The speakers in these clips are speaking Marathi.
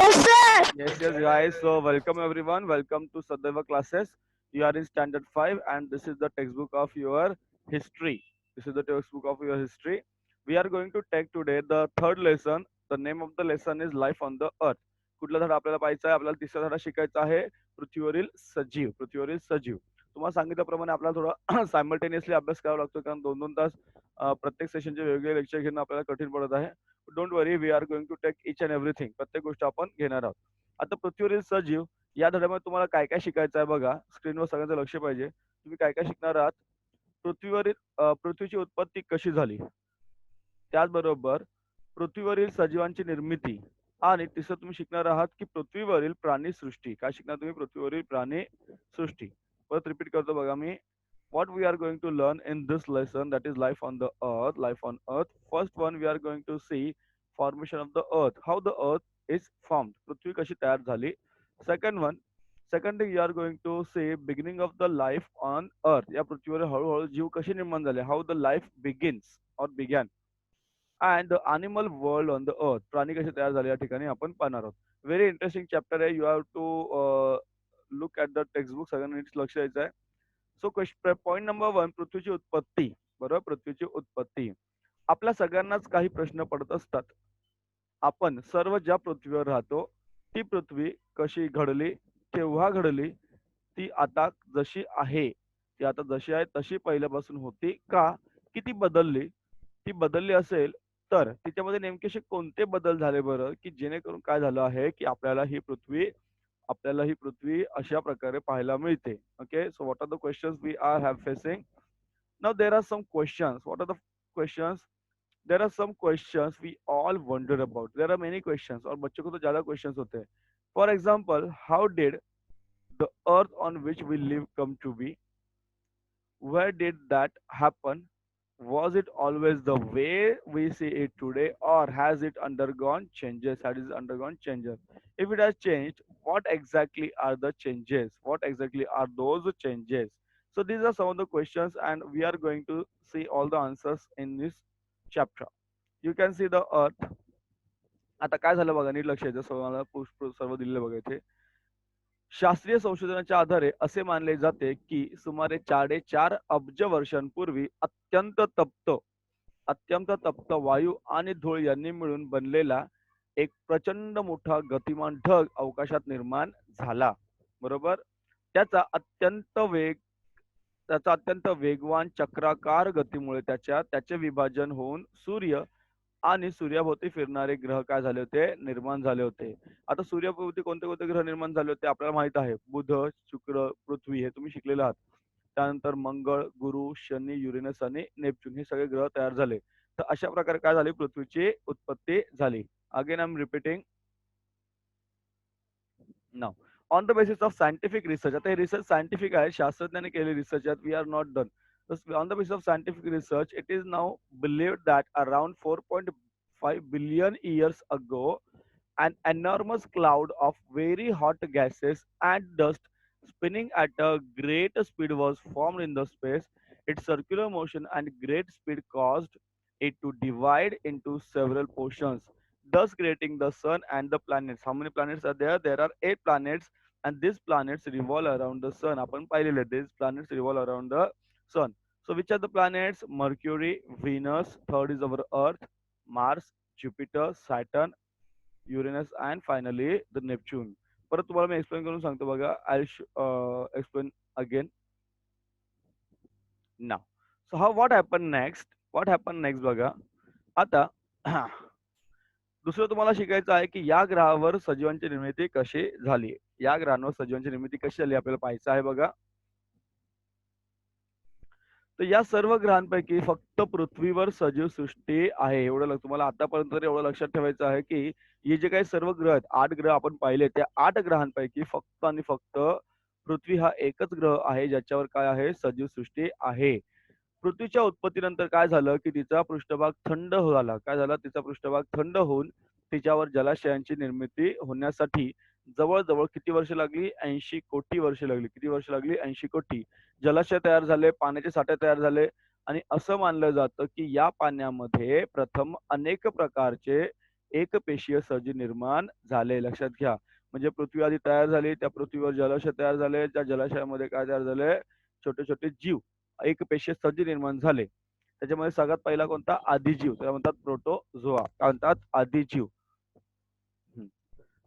Yes, sir. Yes, guys. So, welcome everyone. Welcome to Sadeva classes. You are in standard 5, and this is the textbook of your history. This is the textbook of your history. We are going to take today the third lesson. The name of the lesson is Life on the Earth. कुठला धडा आपल्याला पाहायचा आहे? आपल्याला तिसरा धडा शिकायचा आहे पृथ्वीवरील सजीव. पृथ्वीवरील सजीव. तुम्हाला सांगितल्याप्रमाणे आपल्याला थोडा सायमल्टेनियसली अभ्यास करावा लागतो कारण 2-2 तास प्रत्येक सेशनचे वेगवेगळे लेक्चर घेणं आपल्याला कठीण पडत आहे. Don't worry, we are going to take each and everything. प्रत्येक गोष्ट आपण घेणार आहोत. आता पृथ्वीवरील सजीव या धड्यामध्ये तुम्हाला काय काय शिकायचं आहे बघा. स्क्रीनवर सगळ्यांचं लक्ष पाहिजे. तुम्ही काय काय शिकणार आहात. पृथ्वीवरील पृथ्वीची उत्पत्ती कशी झाली, त्याचबरोबर पृथ्वीवरील सजीवांची निर्मिती, आणि तिसरं तुम्ही शिकणार आहात की पृथ्वीवरील प्राणी सृष्टी. काय शिकणार तुम्ही? पृथ्वीवरील प्राणी सृष्टी. परत रिपीट करतो बघा मी. What we are going to learn in this lesson, that is life on the earth. Life on earth. First one, we are going to see formation of the earth, how the earth is formed, पृथ्वी कशी तयार झाली. Second thing, you are going to see beginning of the life on earth, या पृथ्वीवर हळूहळू जीव कशी निर्माण झाले, how the life begins or began. And the animal world on the earth, प्राणी कसे तयार झाले या ठिकाणी आपण पाहणार आहोत. व्हेरी इंटरेस्टिंग चॅप्टर आहे. You have to look at the textbook. सगळ्यांना नीट लक्ष द्यायचं आहे. सो पॉईंट नंबर 1, पृथ्वीची उत्पत्ती. बरोबर, पृथ्वीची उत्पत्ती. आपल्या सगळ्यांनाच काही प्रश्न पडत असतात. आपण सर्व ज्या पृथ्वीवर राहतो ती पृथ्वी कशी घडली, केव्हा घडली, ती आता जशी आहे, ती आता जशी आहे तशी पहिल्यापासून होती का, किती बदलली, ती बदलली असेल तर तिच्यामध्ये नेमके असे कोणते बदल झाले बरं, की जेणेकरून काय झालं आहे की आपल्याला ही पृथ्वी अशा प्रकारे पाहायला मिळते. Okay, so what are the questions we are have facing now. There are some questions. What are the questions? There are some questions we all wonder about. There are many questions, और बच्चों को तो ज्यादा क्वेश्चंस होते हैं. For example, how did the earth on which we live come to be? Where did that happen? Was it always the way we see it today, or has it undergone changes? Has it undergone changes? If it has changed, what exactly are the changes? What exactly are those changes? So these are some of the questions, and we are going to see all the answers in this chapter. You can see the earth. आता काय झालं बघा, नीट लक्ष द्यायचं. सर्व दिलेलं बघा इथे. शास्त्रीय संशोधनाच्या आधारे असे मानले जाते की सुमारे 4.5 अब्ज वर्षांपूर्वी अत्यंत तप्त वायू आणि धूळ यांनी मिळून बनलेला एक प्रचंड मोठा गतिमान ढग अवकाशात निर्माण झाला. बरोबर. त्याचा अत्यंत वेग त्याचा अत्यंत वेगवान चक्राकार गतीमुळे त्याचे विभाजन होऊन सूर्य आणि सूर्याभोवती फिरणारे ग्रह काय झाले होते, निर्माण झाले होते. आता सूर्याभोवती कोणते कोणते ग्रह निर्माण झाले होते आपल्याला माहित आहे. बुध, शुक्र, पृथ्वी हे तुम्ही शिकलेले आहात. त्यानंतर मंगळ, गुरु, शनी, युरेनस आणि नेपच्यून हे सगळे ग्रह तयार झाले. तर अशा प्रकारे काय झाली, पृथ्वीची उत्पत्ती झाली. Again I am repeating now. On the basis of scientific research. आता हे रिसर्च सायंटिफिक आहे, शास्त्रज्ञांनी केले research. We are not done. On the basis of scientific research, it is now believed that around 4.5 billion years ago, an enormous cloud of very hot gases and dust spinning at a great speed was formed in the space. Its circular motion and great speed caused it to divide into several portions, thus creating the sun and the planets. How many planets are there? There are 8 planets, and these planets revolve around the sun. आपण पाहिलेले, these planets revolve around the sun. So which are the planets? Mercury, Venus, third is our Earth, Mars, Jupiter, Saturn, Uranus, and finally the Neptune. परत तुम्हाला मी एक्सप्लेन करून सांगतो बघा. I explain again now. So how what happen next? What happen next बघा. आता दुसरं तुम्हाला शिकायचं आहे की या ग्रहावर सजीवांची निर्मिती कशी झाली. या ग्रहांवर सजीवांची निर्मिती कशी झाली आपल्याला पाहायचं आहे बघा. तर या सर्व ग्रहांपैकी फक्त पृथ्वीवर सजीव सृष्टी आहे. एवढं तुम्हाला आतापर्यंत एवढं लक्षात ठेवायचं आहे की हे जे काही सर्व ग्रह आहेत, 8 ग्रह आपण पाहिले, त्या 8 ग्रहांपैकी फक्त आणि फक्त पृथ्वी हा एकच ग्रह आहे ज्याच्यावर काय आहे, सजीव सृष्टी आहे. पृथ्वीच्या उत्पत्तीनंतर काय झालं की तिचा पृष्ठभाग थंड झाला. काय झाला? तिचा पृष्ठभाग थंड होऊन तिच्यावर जलाशयांची निर्मिती होण्यासाठी जवळजवळ किती वर्ष लागली? 80 कोटी वर्ष लागली. किती वर्ष लागली? 80 कोटी. जलाशय तयार झाले, पाण्याचे साठे तयार झाले, आणि असं मानलं जातं की या पाण्यामध्ये प्रथम अनेक प्रकारचे एकपेशीय सजीव निर्माण झाले. लक्षात घ्या. म्हणजे पृथ्वी आधी तयार झाली, त्या पृथ्वीवर जलाशय तयार झाले, त्या जलाशयामध्ये काय तयार झाले, छोटे छोटे जीव एकपेशीय सजीव निर्माण झाले. त्याच्यामध्ये सगळ्यात पहिला कोणता, आदिजीव, त्याला म्हणतात प्रोटोझोआ, काय म्हणतात, आदिजीव. हम्म.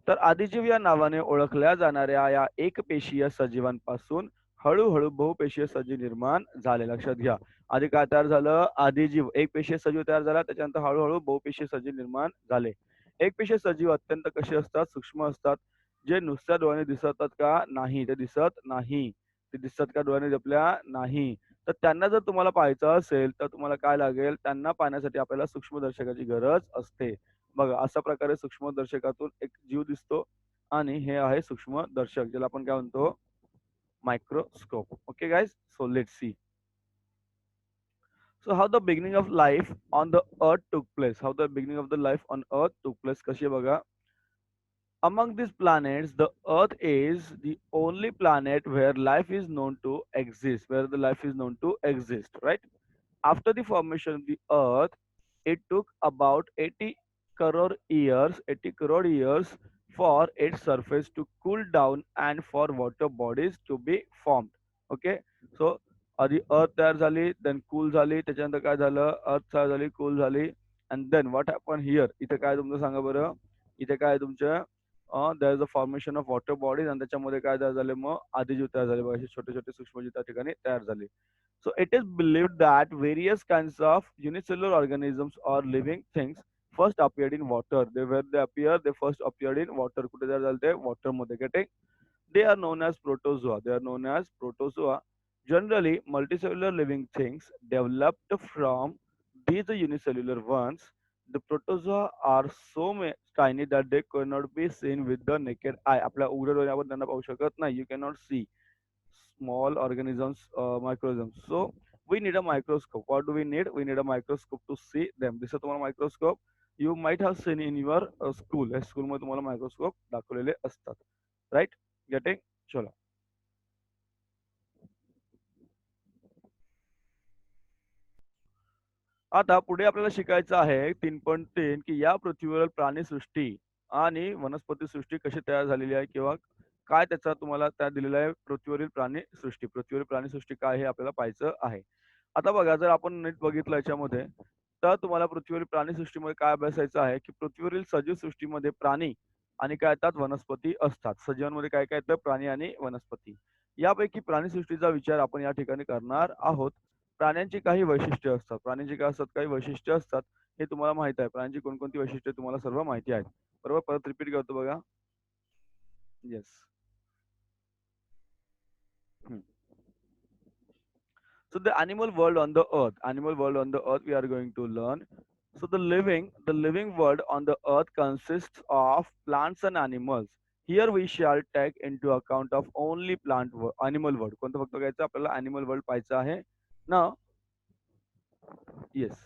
तर आदिजीव या नावाने ओळखल्या जाणाऱ्या या एकपेशीय सजीवांपासून हळूहळू बहुपेशीय सजीव निर्माण झाले. लक्षात घ्या. आधी काय तयार झालं, आदिजीव, एकपेशीय सजीव तयार झाला, त्याच्यानंतर हळूहळू बहुपेशीय सजीव निर्माण झाले. एकपेशीय सजीव अत्यंत कसे असतात, सूक्ष्म असतात, जे नुसत्या डोळ्याने दिसतात का, नाही, ते दिसत नाही. ते दिसतात का डोळ्याने आपल्या, नाही. तर त्यांना जर तुम्हाला पाहायचं असेल तर तुम्हाला काय लागेल, त्यांना पाहण्यासाठी आपल्याला सूक्ष्मदर्शकाची गरज असते. बघा अशा प्रकारे सूक्ष्मदर्शकातून एक जीव दिसतो आणि हे आहे सूक्ष्मदर्शक, ज्याला आपण काय म्हणतो, microscope. Okay guys, so let's see. So how the beginning of life on the earth took place. How the beginning of the life on earth took place. कशी आहे बघा. Among these planets, the Earth is the only planet where life is known to exist, where the life is known to exist, right? After the formation of the Earth, it took about 80 crore years for its surface to cool down and for water bodies to be formed. Okay, so आधी अर्थ तयार झाली, देन कूल झाली, त्याच्यानंतर काय झालं, अर्थ तयार झाली, कूल झाली, and then what happen here. इथे काय तुमचं सांगा बरं, इथे काय तुमच्या, there is a formation of water bodies, आणि त्याच्यामध्ये काय तयार झाले, मग आदिजीव तयार झाले बघा, असे छोटे छोटे सूक्ष्मजीव त्या ठिकाणी तयार झाले. So it is believed that various kinds of unicellular organisms or living things first appeared in water. They first appeared in water. कुठे तयार झाले ते, water मध्ये. Getting? They are known as protozoa. They are known as protozoa. Generally, multicellular living things developed from these unicellular ones. The protozoa are so tiny that they cannot be seen with the naked eye. आपल्या उघड्या डोळ्याने आपण त्यांना पाहू शकत नाही. You cannot see small organisms, microorganisms. So we need a microscope. What do we need? We need a microscope to see them. दिसत तुम्हाला microscope. You might have seen in your school. या school मध्ये तुम्हाला microscope दाखवलेले असतात. Right? Getting? चला. आता पुढे आपल्याला शिकायचं आहे 3.3 की या पृथ्वीवर प्राणीसृष्टी आणि वनस्पती सृष्टी कशी तयार झालेली आहे, किंवा काय त्याचा तुम्हाला त्या दिलेला आहे, पृथ्वीवरील प्राणीसृष्टी. पृथ्वीवरील प्राणीसृष्टी काय हे आपल्याला पाहायचं आहे. आता बघा, जर आपण नीट बघितलं याच्यामध्ये, तर तुम्हाला पृथ्वीवरील प्राणीसृष्टीमध्ये काय अभ्यासायचं आहे, की पृथ्वीवरील सजीव सृष्टीमध्ये प्राणी आणि काय येतात, वनस्पती असतात. सजीवांमध्ये काय काय येतं, प्राणी आणि वनस्पती. यापैकी प्राणीसृष्टीचा विचार आपण या ठिकाणी करणार आहोत. प्राण्यांची काही वैशिष्ट्ये असतात. प्राण्यांची काय असतात, काही वैशिष्ट्य असतात. हे तुम्हाला माहित आहे. प्राण्यांची कोणकोणती वैशिष्ट्ये तुम्हाला सर्व माहिती आहेत. बरोबर, परत रिपीट करतो बघा. Yes. So the animal world on the earth we are going to learn. So the living world on the earth consists of plants and animals. Here we shall take into account of only animal world. कोणतं फक्त घ्यायचं आपल्याला, animal world पाहायचं आहे. Now, yes.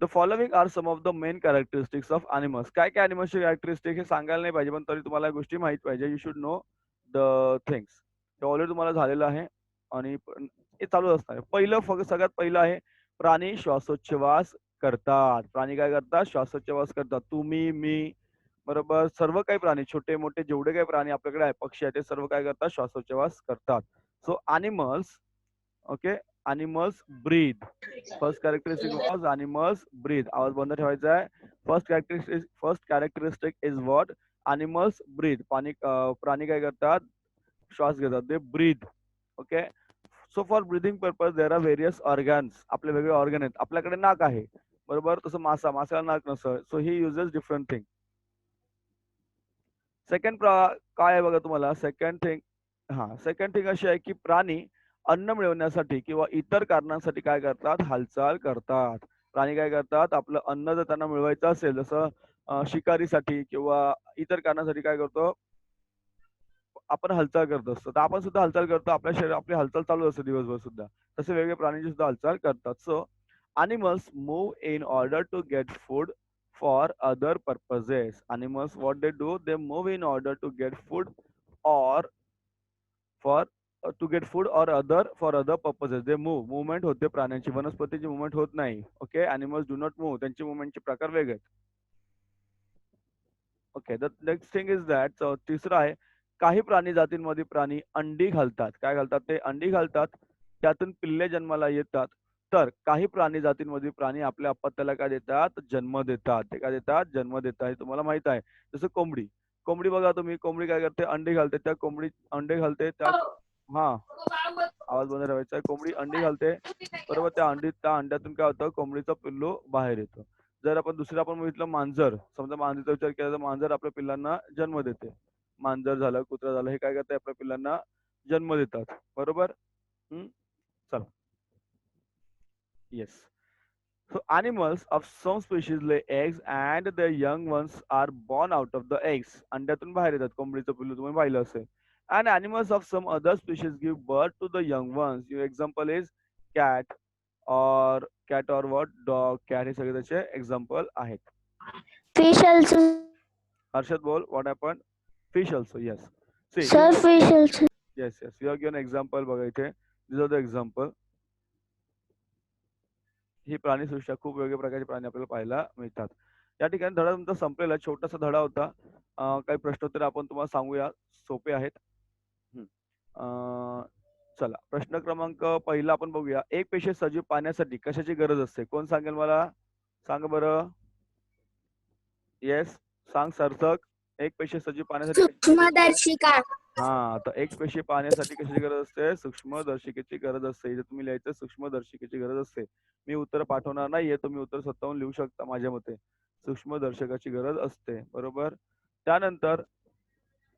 The following are some of the main characteristics of animals. काय काय animals चे characteristics हे सांगायला नाही पाहिजे, पण तरी तुम्हाला या गोष्टी माहित पाहिजे. You should know the things. हे ऑलरेडी तुम्हाला झालेलं आहे आणि हे चालू असणार आहे. सगळ्यात पहिलं आहे, प्राणी श्वासोच्छवास करतात. प्राणी काय करतात, श्वासोच्छवास करतात. तुम्ही, मी, बरोबर, सर्व काही प्राणी, छोटे मोठे जेवढे काही प्राणी आपल्याकडे आहे, पक्षी आहे, ते सर्व काय करतात, श्वासोच्छवास करतात. So animals, okay, animals breathe. First characteristic was animals breathe. आवाज बंद ठेवायचा आहे. First characteristic is what, animals breathe. प्राणी काय करतात, श्वास घेतात, ते breathe. Okay. So for breathing purpose there are various organs. आपले वेगळे ऑर्गन आहेत. आपल्याकडे नाक आहे, बरोबर, तसं माशाला नाक नसतं. सो ही युजेस डिफरंट थिंग. सेकंड काय आहे बघा तुम्हाला, सेकंड थिंग अशी आहे की प्राणी अन्न मिळवण्यासाठी किंवा इतर कारणांसाठी काय करतात, हालचाल करतात. प्राणी काय करतात, आपलं अन्न जर त्यांना मिळवायचं असेल, जसं शिकारीसाठी किंवा इतर कारणासाठी काय करतो, आपण हालचाल करत असतो. तर आपण सुद्धा हालचाल करतो. आपल्या शरीर आपली हालचाल चालू असते दिवसभर सुद्धा. तसे वेगवेगळे प्राण्यांची सुद्धा हालचाल करतात. So animals move in order to get food for other purposes. Animals, what they do, they move in order to get food or for to get food or other for other purposes. They move. Movement होते प्राण्यांची. वनस्पतीची movement होत नाही. Okay. Animals do not move. त्यांची movement चे प्रकार वेगळे आहेत. Okay, the next thing is that तिसरं आहे, काही प्राणी जातींमध्ये प्राणी अंडी घालतात. काय घालतात ते? अंडी घालतात. त्यातून पिल्ले जन्माला येतात. तर काही प्राणी जातींमधील प्राणी आपल्या अपत्याला काय देतात? जन्म देतात. ते काय देतात? जन्म देतात. हे तुम्हाला माहित आहे. जसं कोंबडी. कोंबडी बघा तुम्ही, कोंबडी काय करते? अंडी घालते. त्या कोंबडी अंडे घालते. त्या हां, आवाज बंद ठेवायचा आहे. कोंबडी अंडी घालते. बरोबर, त्या अंड्यातून काय होतं? कोंबडीचं पिल्लू बाहेर येतं. जर आपण दुसरं आपण बघितलं मांजर. समजा मांजरीचा विचार केला तर मांजर आपल्या पिल्लांना जन्म देते. मांजर झालं, कुत्रा झालं, हे काय करतात? आपल्या पिल्लांना जन्म देतात. बरोबर? हं, चला. Yes. So animals of some species lay eggs and their young ones are born out of the eggs. अंड्यातून बाहेर येतात. कोंबडीचं पिल्लू तुम्ही पाहिलं असेल. And animals of some other species give birth to the young ones. Your example is cat or what? Dog, cat हे सगळे त्याचे एक्झाम्पल आहेत. Fish also. हर्षद बोल, what happened? Fish also, yes. See, Sir, fish also. yes. You have given example बघा इथे. These are the example. ही प्राणीसृष्टी खूप वेगवेगळ्या प्रकारचे प्राणी आपल्याला पाहायला मिळतात. या ठिकाणी धडा तुमचा संपलेला आहे. छोटासा धडा होता. काही प्रश्नोत्तर आपण तुम्हाला सांगूया. सोपे आहेत. हं. चला, प्रश्न क्रमांक पहिला आपण बघूया. एक पेशी सजीव पाहण्यासाठी कशाची गरज असते? कोण सांगेल मला? सांगा बरं. येस, सांग सार्थक. एक पेशी सजीव पाहण्यासाठी सूक्ष्मदर्शिका. हा, तर एक पेशी पाहण्यासाठी कशाची गरज असते? सूक्ष्मदर्शिकेची गरज असते. इथे तुम्ही लिहायचं सूक्ष्मदर्शिकेची गरज असते. मी उत्तर पाठवणार नाहीये, तुम्ही उत्तर स्वतःहून लिहू शकता. माझ्या मते सूक्ष्मदर्शकाची गरज असते. बरोबर. त्यानंतर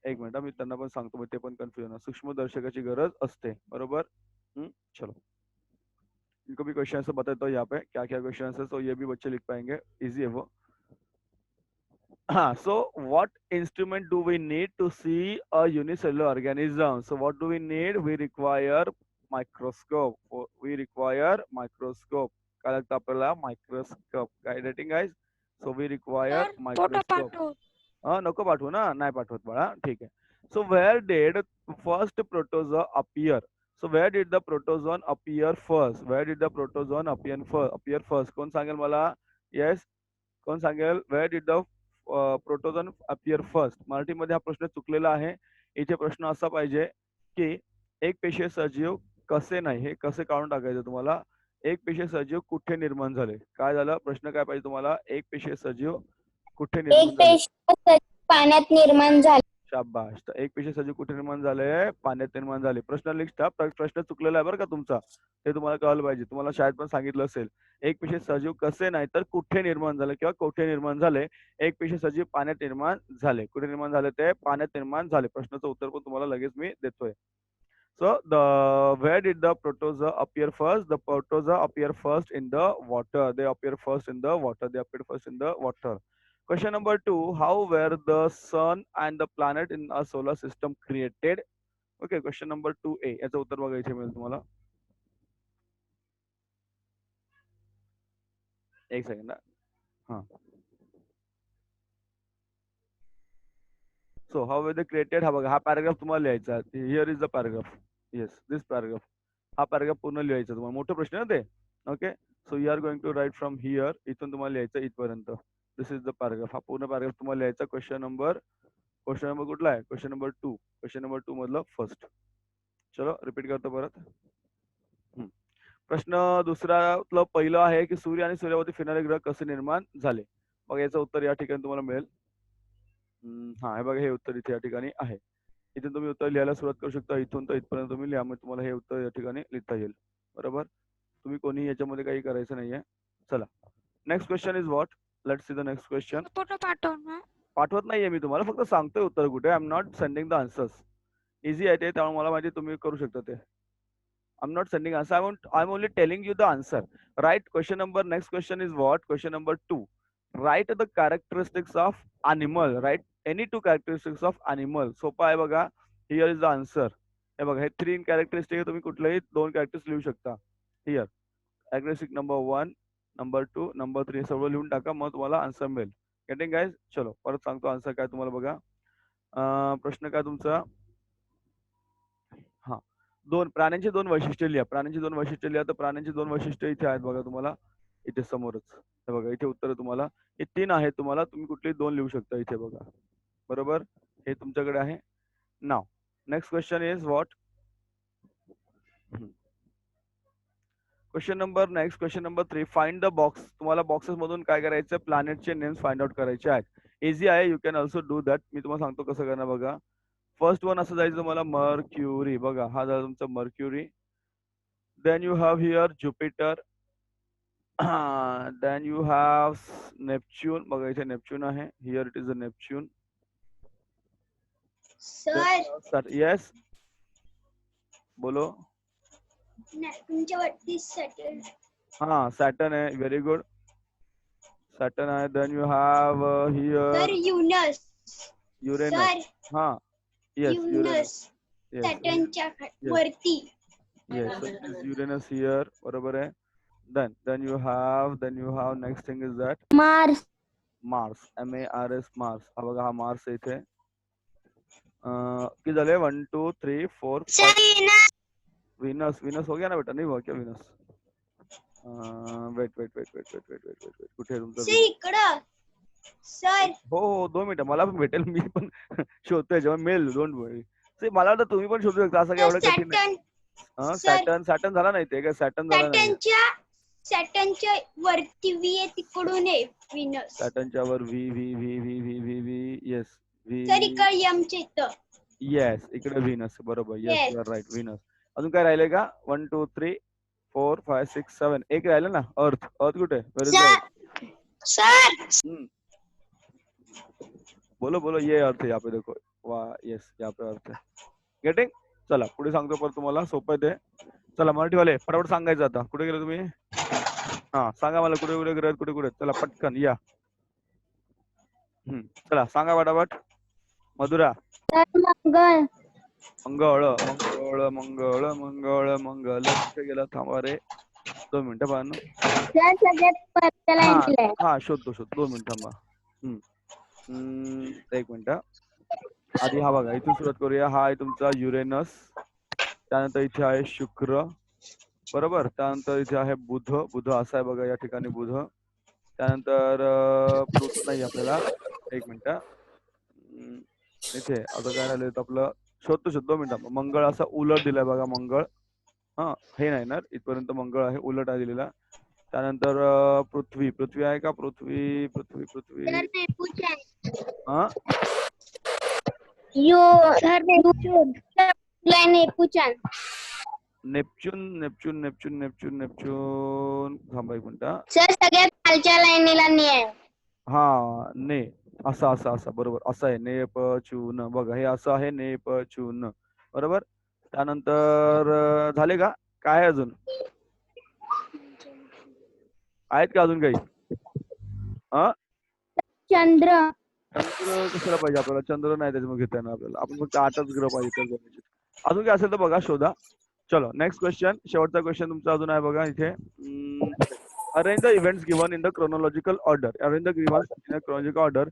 एक मिनिट, मी त्यांना पण सांगतो, मग ते पण कन्फ्युजन. सूक्ष्मदर्शकाची गरज असते. बरोबर. चलो, इनको भी क्वेश्चन से बताता हूँ यहाँ पे क्या क्या क्वेश्चन है, तो ये भी बच्चे लिख पाएंगे. इजी है वो. So what instrument do we need to see a unicellular organism? So what do we need? We require microscope. We require microscope. काय लागतं आपल्याला? मायक्रोस्कोप. काय rating guys? So we require microscope. नको पाठवू ना, नाही पाठवत बाळा. ठीक आहे. So where did first protozoa appear? So where did the protozoan appear first? Where did the protozoan appear first? कोण सांगेल मला? Yes. कोण सांगेल? Where did the protozoan appear first? मराठीमध्ये हा प्रश्न चुकलेला आहे. इथे प्रश्न असा पाहिजे की एक पेशीय सजीव कसे नाही, हे कसे काढून टाकायचं तुम्हाला. एक पेशीय सजीव कुठे निर्माण झाले? काय झालं? प्रश्न काय पाहिजे तुम्हाला? एक पेशीय सजीव कुठे निर्माण झाले? पाण्यात निर्माण झाले. शाबाश. तर एक पेशी सजीव कुठे निर्माण झाले? पाण्यात निर्माण झाले. प्रश्न लिस्ट प्रश्न चुकलेला आहे बरं का तुमचा. ते तुम्हाला कळलं पाहिजे. तुम्हाला शाळेत पण सांगितलं असेल. एक पेशी सजीव कसे नाही तर कुठे निर्माण झाले किंवा कोठे निर्माण झाले. एक पेशी सजीव पाण्यात निर्माण झाले. कुठे निर्माण झाले? ते पाण्यात निर्माण झाले. प्रश्नाचं उत्तर पण तुम्हाला लगेच मी देतोय. So where did the protozoa appear first? The protozoa appear first in the water. They appear first in the water. They appeared first in the water. Question number 2. How were the sun and the planet in our solar system created? Okay, question number 2A. याचं उत्तर बघा इथे मिळेल तुम्हाला. एक सेकंड. हां. So how were they created? हा बघा, हा पॅराग्राफ तुम्हाला लिहायचा. Here is the paragraph. Yes, this paragraph. हा पॅराग्राफ पूर्ण लिहायचा तुम्हाला. मोठा प्रश्न आहे ना ते. Okay. So you are going to write from here. इथून तुम्हाला लिहायचं इथपर्यंत. This is the paragraph. हा पूर्ण पॅराग्राफ तुम्हाला लिहायचा. क्वेश्चन नंबर कुठला आहे? Question number 2. क्वेश्चन नंबर 2 मधलं फर्स्ट. चलो रिपीट करतो परत. प्रश्न दुसऱ्यातलं पहिलं आहे की सूर्य आणि सूर्यावरती फिरणारे ग्रह कसे निर्माण झाले? बघा, याचं उत्तर या ठिकाणी तुम्हाला मिळेल. हा, हे बघा, हे उत्तर इथे या ठिकाणी आहे. इथून तुम्ही उत्तर लिहायला सुरुवात करू शकता. इथून तर इथपर्यंत तुम्ही लिहा, मग तुम्हाला हे उत्तर या ठिकाणी लिहिता येईल. बरोबर. तुम्ही कोणी याच्यामध्ये काही करायचं नाहीये. चला, next question is what? Let's see the next question. पाठवत नाहीये मी तुम्हाला, फक्त सांगतोय उत्तर कुठे. I am not sending the answers. Easy आहे ते, त्यामुळे मला माहिती तुम्ही करू शकता ते. I am not sending answer. I am only telling you the answer. Right. Question number, next question is what? Question number 2. Write the characteristics of animal. Write any 2 characteristics of animal. सोपा आहे बघा. Here is the answer. हे बघा, हे 3 कॅरेक्टरिस्टिक आहे. तुम्ही कुठलेही 2 कॅरेक्टर्स लिहू शकता. Here characteristic number 1, number 2, number 3 सर्व लिहून टाका, मग तुम्हाला आन्सर मिळेल. Getting guys? चलो परत सांगतो आन्सर काय तुम्हाला बघा. प्रश्न काय तुमचा? हा, प्राण्यांची 2 वैशिष्ट्ये लिहा. प्राण्यांची 2 वैशिष्ट्ये लिहा. तर प्राण्यांची 2 वैशिष्ट्ये इथे आहेत बघा तुम्हाला. इथे समोरच हे बघा, इथे उत्तर तुम्हाला हे 3 आहेत, तुम्हाला तुम्ही कुठली 2 लिहू शकता इथे बघा. बरोबर, हे तुमच्याकडे आहे. नाव next question is what. Question number 3. Find the box. तुम्हाला बॉक्सेस मधून काय करायचं, प्लॅनेटचे नेम्स फाइंड आउट करायचे आहेत. इझी आहे, you can also do that. मी तुम्हाला सांगतो कसं करणार बघा. फर्स्ट वन असं जायचं तुम्हाला, मर्क्युरी बघा, हा झाला तुमचा Mercury. Then you have here Jupiter. Then you have Neptune बघा, इथे नेपच्यून आहे. Here it is a Neptune. Sir yes, बोलो. तुमच्यावरती सॅटर्न. हा, सॅटर्न आहे. व्हेरी गुड, सॅटर्न आहे. Then you have here Uranus. Uranus. हा, येस, युरेनस. सॅटर्नच्या वरती. येस, युरेनस हिअर, बरोबर आहे. then you have next thing is that Mars. Mars, MARS, Mars. हा बघा, हा मार्स आहे इथे. किती झाले, 1 2 3 4 5. विनस, विनस हो गया ना बेटा, नहीं हुआ क्या विनस? वेट, कुठे तुमचं इकडं सर. हो 2 मिनिटं, मला पण भेटेल, मी पण शोधतोय जेव्हा मेल. डोंट वरी. मला वाटतं तुम्ही पण शोधू शकता, असं काय एवढं कठीण नाही. सॅटर्न झाला नाही ते काय, सॅटर्न झाला नाही. सॅटर्नच्या वरती व्ही आहे, तिकडून आहे विनस. सॅटर्नच्या वर व्ही. Yes, V. सर इकडे यमच्या इथं. येस, इकडे व्हीनस, बरोबर. Yes, you are right, Venus. अजून काय राहिले का, 1 2 3 4 5 6 7. एक राहिलं ना, अर्थ. अर्थ कुठे, वेर इज अर्थ? सर बोलो, ये अर्थ है यहाँ पे, देखो. वाह, यस, यहाँ पे अर्थ है. गेटिंग. चला पुढे सांगतो, पर तुम्हाला सोपं आहे ते. चला मराठीवाले फटाफट सांगायचं आता. कुठे गेले तुम्ही? हा, सांगा मला, कुठे गेले, कुठे. चला पटकन या. चला सांगा पटापट. मधुरा. मंगळ. मंगळ कुठे गेला, थांबा रे, 2 मिनिटं पाहणं. हा, शोधतो 2 मिनिटं थांबा. 1 मिनिट. आधी हा बघा, इथून सुरुवात करूया. हा आहे तुमचा युरेनस. त्यानंतर इथे आहे शुक्र, बरोबर. त्यानंतर इथे आहे बुध असा आहे बघा, या ठिकाणी बुध. त्यानंतर प्लूटो नाही आपल्याला. 1 मिनिट. इथे आता काय राहिलं आपलं, शोधतो 2 मिनिटं. मंगळ असा उलट दिलाय बघा, मंगळ. हा, हे नाही ना, इथपर्यंत मंगळ आहे, उलट आहे दिलेला. त्यानंतर पृथ्वी आहे का, पृथ्वी. हा, नेपच्यून. थांबा 1 मिनिट. सर सगळ्यात खालच्या लाईनीला नाही आहे. हा, ने असं बरोबर, असं आहे. नेपच्यून बघा, हे असं आहे, नेपच्यून, बरोबर. त्यानंतर झाले का, काय अजून आहेत का अजून काही? चंद्र. चंद्र कशाला पाहिजे आपल्याला, चंद्र नाही त्याच्यामध्ये घेता येणार आपल्याला. आपण फक्त 8च ग्रह पाहिजे. अजून काय असेल तर बघा, शोधा. चलो नेक्स्ट क्वेश्चन, शेवटचा क्वेश्चन तुमचा अजून आहे बघा इथे. Arrange the events given in the chronological order.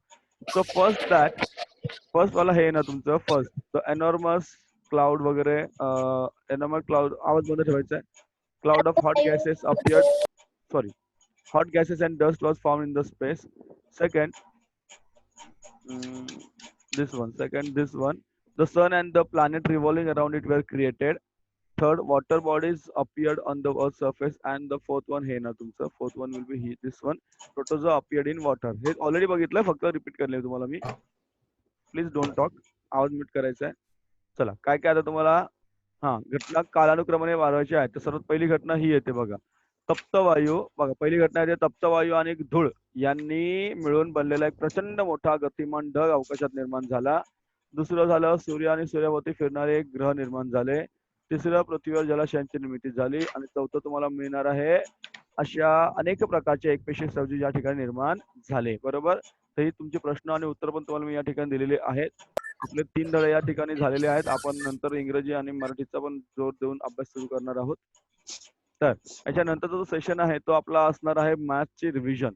So first वाला हे ना तुमचं, फर्स्ट द एनॉर्मस क्लाउड वगैरे. एनॉर्मस क्लाउड, आवाज बंद ठेवायचा आहे. Cloud of hot gases and dust was found in the space. Second, this one, the sun and the planet revolving around it were created. Third, water bodies appeared on the earth's surface. And the fourth one, हे ना तुमचं, fourth one will be this one, protozoa appeared in water. हे ऑलरेडी बघितलंय, फक्त रिपीट करले तुम्हाला मी. प्लीज डोंट टॉक, आवाज म्यूट करायचा आहे. चला काय काय आता तुम्हाला, हा, घटना कालानुक्रमाने वाढवायची आहे. तर सर्वात पहिली घटना ही येते बघा, तप्त वायू. बघा, पहिली घटना येते, तप्त वायू आणि धूळ यांनी मिळून बनलेला एक प्रचंड मोठा गतिमान ढग अवकाशात निर्माण झाला. दुसरं झालं, सूर्य आणि सूर्याभोवती फिरणारे एक ग्रह निर्माण झाले. तिसरं, पृथ्वीवर जलाशयांची निर्मिती झाली. आणि चौथं तुम्हाला मिळणार आहे, अशा अनेक प्रकारचे एकपेशीय सजीव या ठिकाणी निर्माण झाले, बरोबर. तर ही तुमचे प्रश्न आणि उत्तर पण तुम्हाला मी या ठिकाणी दिलेले आहेत. आपले 3 धडे या ठिकाणी झालेले आहेत. आपण नंतर इंग्रजी आणि मराठीचा पण जोर देऊन अभ्यास सुरू करणार आहोत. तर याच्यानंतरचा जो सेशन आहे तो आपला असणार आहे मॅथ्सची रिव्हिजन.